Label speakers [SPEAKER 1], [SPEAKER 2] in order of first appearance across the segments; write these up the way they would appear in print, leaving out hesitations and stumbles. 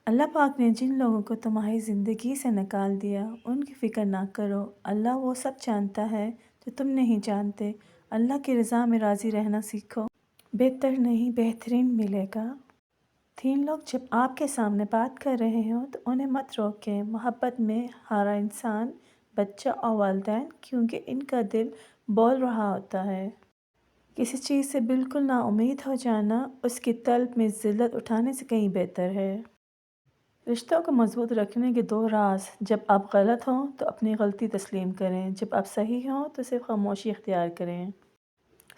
[SPEAKER 1] اللہ پاک نے جن لوگوں کو تمہاری زندگی سے نکال دیا ان کی فکر نہ کرو، اللہ وہ سب جانتا ہے جو تم نہیں جانتے۔ اللہ کی رضا میں راضی رہنا سیکھو، بہتر نہیں بہترین ملے گا۔ 3 لوگ جب آپ کے سامنے بات کر رہے ہوں تو انہیں مت روکیں۔ محبت میں ہارا انسان، بچہ اور والدین، کیونکہ ان کا دل بول رہا ہوتا ہے۔ کسی چیز سے بالکل نا امید ہو جانا اس کی طلب میں ذلت اٹھانے سے کہیں بہتر ہے۔ رشتوں کو مضبوط رکھنے کے 2 راز: جب آپ غلط ہوں تو اپنی غلطی تسلیم کریں، جب آپ صحیح ہوں تو صرف خاموشی اختیار کریں۔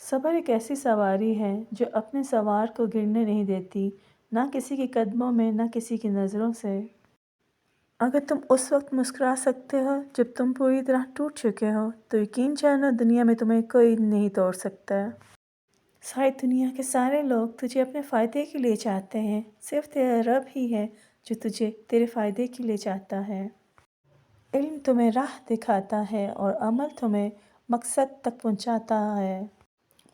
[SPEAKER 1] صبر ایک ایسی سواری ہے جو اپنے سوار کو گرنے نہیں دیتی، نہ کسی کے قدموں میں نہ کسی کی نظروں سے۔ اگر تم اس وقت مسکرا سکتے ہو جب تم پوری طرح ٹوٹ چکے ہو تو یقین جانو دنیا میں تمہیں کوئی نہیں توڑ سکتا۔ شاید دنیا کے سارے لوگ تجھے اپنے فائدے کے لیے چاہتے ہیں، صرف تیرا رب ہی ہے جو تجھے تیرے فائدے کے لیے چاہتا ہے۔ علم تمہیں راہ دکھاتا ہے اور عمل تمہیں مقصد تک پہنچاتا ہے۔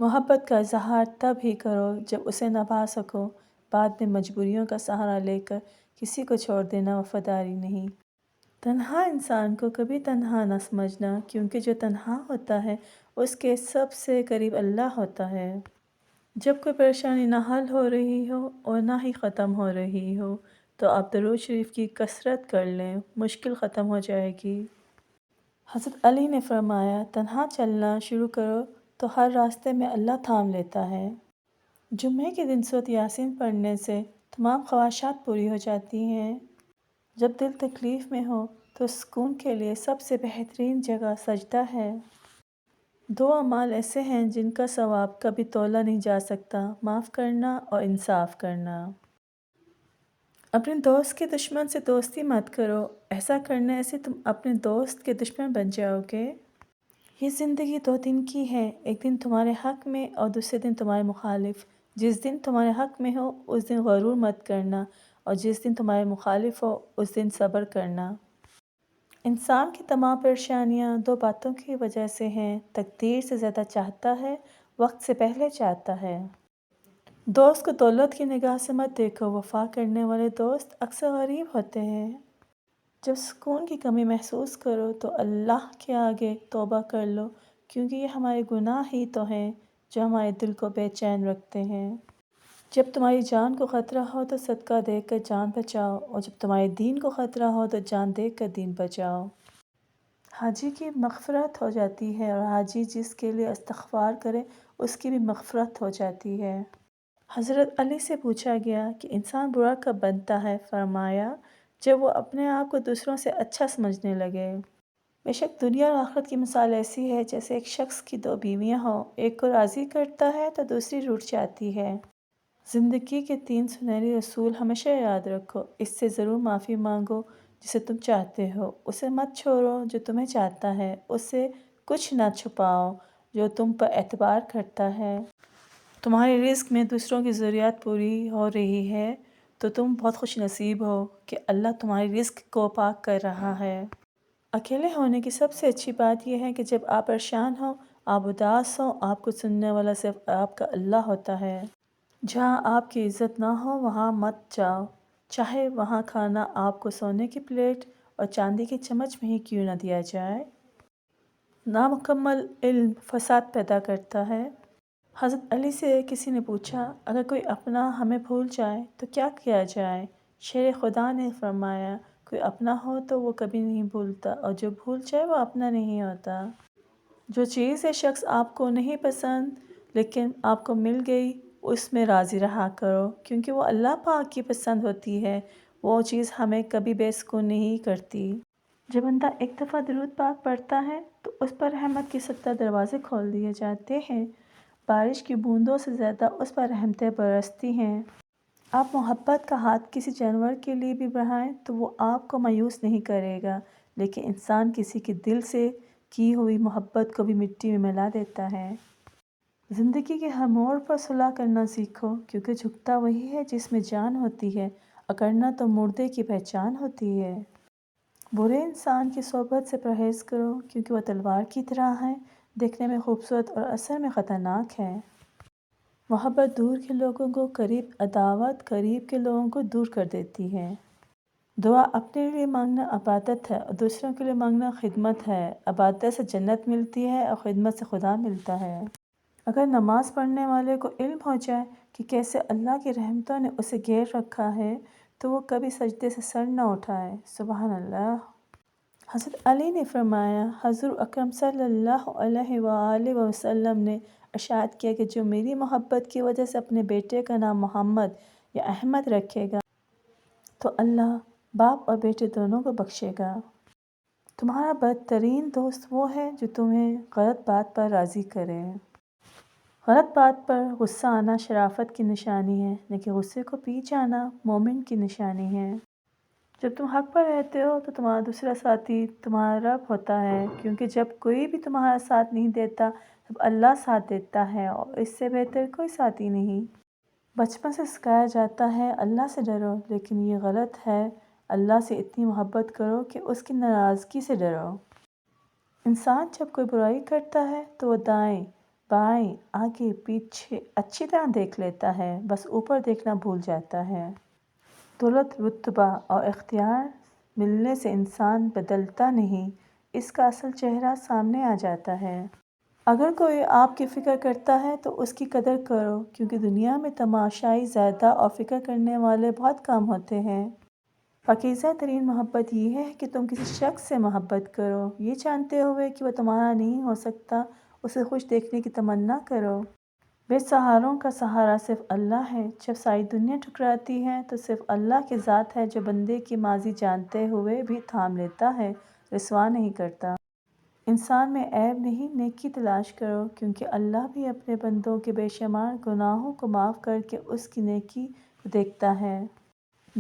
[SPEAKER 1] محبت کا اظہار تب ہی کرو جب اسے نہ پا سکو، بعد میں مجبوریوں کا سہارا لے کر کسی کو چھوڑ دینا وفاداری نہیں۔ تنہا انسان کو کبھی تنہا نہ سمجھنا، کیونکہ جو تنہا ہوتا ہے اس کے سب سے قریب اللہ ہوتا ہے۔ جب کوئی پریشانی نہ حل ہو رہی ہو اور نہ ہی ختم ہو رہی ہو تو آپ درود شریف کی کثرت کر لیں، مشکل ختم ہو جائے گی۔ حضرت علی نے فرمایا، تنہا چلنا شروع کرو تو ہر راستے میں اللہ تھام لیتا ہے۔ جمعے کے دن سورۃ یاسین پڑھنے سے تمام خواہشات پوری ہو جاتی ہیں۔ جب دل تکلیف میں ہو تو سکون کے لیے سب سے بہترین جگہ سجدہ ہے۔ 2 اعمال ایسے ہیں جن کا ثواب کبھی تولا نہیں جا سکتا: معاف کرنا اور انصاف کرنا۔ اپنے دوست کے دشمن سے دوستی مت کرو، ایسا کرنے سے تم اپنے دوست کے دشمن بن جاؤ گے۔ یہ زندگی 2 دن کی ہے، ایک دن تمہارے حق میں اور دوسرے دن تمہارے مخالف۔ جس دن تمہارے حق میں ہو اس دن غرور مت کرنا اور جس دن تمہارے مخالف ہو اس دن صبر کرنا۔ انسان کی تمام پریشانیاں 2 باتوں کی وجہ سے ہیں: تقدیر سے زیادہ چاہتا ہے، وقت سے پہلے چاہتا ہے۔ دوست کو دولت کی نگاہ سے مت دیکھو، وفا کرنے والے دوست اکثر غریب ہوتے ہیں۔ جب سکون کی کمی محسوس کرو تو اللہ کے آگے توبہ کر لو، کیونکہ یہ ہمارے گناہ ہی تو ہیں جو ہمارے دل کو بے چین رکھتے ہیں۔ جب تمہاری جان کو خطرہ ہو تو صدقہ دے کر جان بچاؤ، اور جب تمہارے دین کو خطرہ ہو تو جان دے کر دین بچاؤ۔ حاجی کی مغفرت ہو جاتی ہے اور حاجی جس کے لیے استغفار کرے اس کی بھی مغفرت ہو جاتی ہے۔ حضرت علی سے پوچھا گیا کہ انسان برا کب بنتا ہے؟ فرمایا، جب وہ اپنے آپ کو دوسروں سے اچھا سمجھنے لگے۔ بے شک دنیا اور آخرت کی مثال ایسی ہے جیسے ایک شخص کی 2 بیویاں ہوں، ایک کو راضی کرتا ہے تو دوسری روٹھ جاتی ہے۔ زندگی کے 3 سنہرے اصول ہمیشہ یاد رکھو، اس سے ضرور معافی مانگو جسے تم چاہتے ہو، اسے مت چھوڑو جو تمہیں چاہتا ہے، اس سے کچھ نہ چھپاؤ جو تم پر اعتبار کرتا ہے۔ تمہارے رزق میں دوسروں کی ضروریات پوری ہو رہی ہے تو تم بہت خوش نصیب ہو کہ اللہ تمہاری رزق کو پاک کر رہا ہے۔ اکیلے ہونے کی سب سے اچھی بات یہ ہے کہ جب آپ پریشان ہو، آپ اداس ہو، آپ کو سننے والا صرف آپ کا اللہ ہوتا ہے۔ جہاں آپ کی عزت نہ ہو وہاں مت جاؤ، چاہے وہاں کھانا آپ کو سونے کی پلیٹ اور چاندی کی چمچ میں ہی کیوں نہ دیا جائے۔ نامکمل علم فساد پیدا کرتا ہے۔ حضرت علی سے کسی نے پوچھا، اگر کوئی اپنا ہمیں بھول جائے تو کیا کیا جائے؟ شیر خدا نے فرمایا، کوئی اپنا ہو تو وہ کبھی نہیں بھولتا اور جو بھول جائے وہ اپنا نہیں ہوتا۔ جو چیز شخص آپ کو نہیں پسند لیکن آپ کو مل گئی اس میں راضی رہا کرو، کیونکہ وہ اللہ پاک کی پسند ہوتی ہے، وہ چیز ہمیں کبھی بے سکون نہیں کرتی۔ جب بندہ ایک دفعہ درود پاک پڑھتا ہے تو اس پر رحمت کے 70 دروازے کھول دیے جاتے ہیں، بارش کی بوندوں سے زیادہ اس پر رحمتیں برستی ہیں۔ آپ محبت کا ہاتھ کسی جانور کے لیے بھی بڑھائیں تو وہ آپ کو مایوس نہیں کرے گا، لیکن انسان کسی کے دل سے کی ہوئی محبت کو بھی مٹی میں ملا دیتا ہے۔ زندگی کے ہر موڑ پر صلح کرنا سیکھو، کیونکہ جھکتا وہی ہے جس میں جان ہوتی ہے، اکڑنا تو مردے کی پہچان ہوتی ہے۔ برے انسان کی صحبت سے پرہیز کرو، کیونکہ وہ تلوار کی طرح ہے، دیکھنے میں خوبصورت اور اثر میں خطرناک ہے۔ محبت دور کے لوگوں کو قریب، عداوت قریب کے لوگوں کو دور کر دیتی ہے۔ دعا اپنے لیے مانگنا عبادت ہے اور دوسروں کے لیے مانگنا خدمت ہے۔ عبادت سے جنت ملتی ہے اور خدمت سے خدا ملتا ہے۔ اگر نماز پڑھنے والے کو علم ہو جائے کہ کیسے اللہ کی رحمتوں نے اسے گھیر رکھا ہے تو وہ کبھی سجدے سے سر نہ اٹھائے۔ سبحان اللہ۔ حضرت علی نے فرمایا، حضور اکرم صلی اللہ علیہ وآلہ وسلم نے ارشاد کیا کہ جو میری محبت کی وجہ سے اپنے بیٹے کا نام محمد یا احمد رکھے گا تو اللہ باپ اور بیٹے دونوں کو بخشے گا۔ تمہارا بدترین دوست وہ ہے جو تمہیں غلط بات پر راضی کرے۔ غلط بات پر غصہ آنا شرافت کی نشانی ہے، لیکن غصے کو پی جانا مومن کی نشانی ہے۔ جب تم حق پر رہتے ہو تو تمہارا دوسرا ساتھی تمہارا رب ہوتا ہے، کیونکہ جب کوئی بھی تمہارا ساتھ نہیں دیتا تب اللہ ساتھ دیتا ہے اور اس سے بہتر کوئی ساتھی نہیں۔ بچپن سے سکھایا جاتا ہے اللہ سے ڈرو، لیکن یہ غلط ہے۔ اللہ سے اتنی محبت کرو کہ اس کی ناراضگی سے ڈرو۔ انسان جب کوئی برائی کرتا ہے تو وہ دائیں بائیں آگے پیچھے اچھی طرح دیکھ لیتا ہے، بس اوپر دیکھنا بھول جاتا ہے۔ دولت، رتبہ اور اختیار ملنے سے انسان بدلتا نہیں، اس کا اصل چہرہ سامنے آ جاتا ہے۔ اگر کوئی آپ کی فکر کرتا ہے تو اس کی قدر کرو، کیونکہ دنیا میں تماشائی زیادہ اور فکر کرنے والے بہت کم ہوتے ہیں۔ پاکیزہ ترین محبت یہ ہے کہ تم کسی شخص سے محبت کرو، یہ جانتے ہوئے کہ وہ تمہارا نہیں ہو سکتا، اسے خوش دیکھنے کی تمنا کرو۔ بے سہاروں کا سہارا صرف اللہ ہے۔ جب ساری دنیا ٹھکراتی ہے تو صرف اللہ کی ذات ہے جو بندے کی ماضی جانتے ہوئے بھی تھام لیتا ہے، رسوا نہیں کرتا۔ انسان میں عیب نہیں، نیکی تلاش کرو، کیونکہ اللہ بھی اپنے بندوں کے بے شمار گناہوں کو معاف کر کے اس کی نیکی کو دیکھتا ہے۔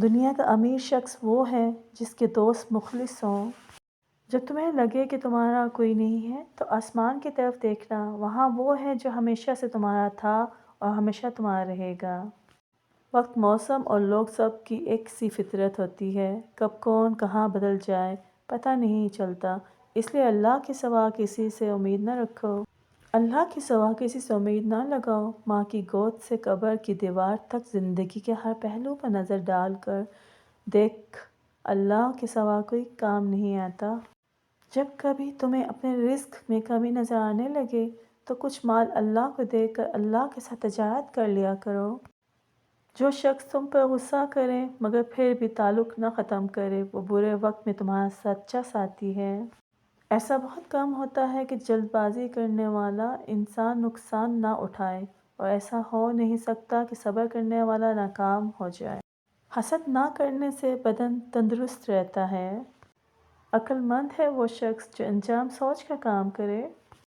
[SPEAKER 1] دنیا کا امیر شخص وہ ہے جس کے دوست مخلص ہوں۔ جب تمہیں لگے کہ تمہارا کوئی نہیں ہے تو آسمان کی طرف دیکھنا، وہاں وہ ہے جو ہمیشہ سے تمہارا تھا اور ہمیشہ تمہارا رہے گا۔ وقت، موسم اور لوگ سب کی ایک سی فطرت ہوتی ہے، کب کون کہاں بدل جائے پتہ نہیں چلتا، اس لیے اللہ کے سوا کسی سے امید نہ رکھو۔ اللہ کے سوا کسی سے امید نہ لگاؤ۔ ماں کی گود سے قبر کی دیوار تک زندگی کے ہر پہلو پر نظر ڈال کر دیکھ، اللہ کے سوا کوئی کام نہیں آتا۔ جب کبھی تمہیں اپنے رزق میں کمی نظر آنے لگے تو کچھ مال اللہ کو دے کر اللہ کے ساتھ تجارت کر لیا کرو۔ جو شخص تم پر غصہ کرے مگر پھر بھی تعلق نہ ختم کرے، وہ برے وقت میں تمہارا سچا ساتھی ہے۔ ایسا بہت کم ہوتا ہے کہ جلد بازی کرنے والا انسان نقصان نہ اٹھائے، اور ایسا ہو نہیں سکتا کہ صبر کرنے والا ناکام ہو جائے۔ حسد نہ کرنے سے بدن تندرست رہتا ہے۔ عقل مند ہے وہ شخص جو انجام سوچ کر کام کرے۔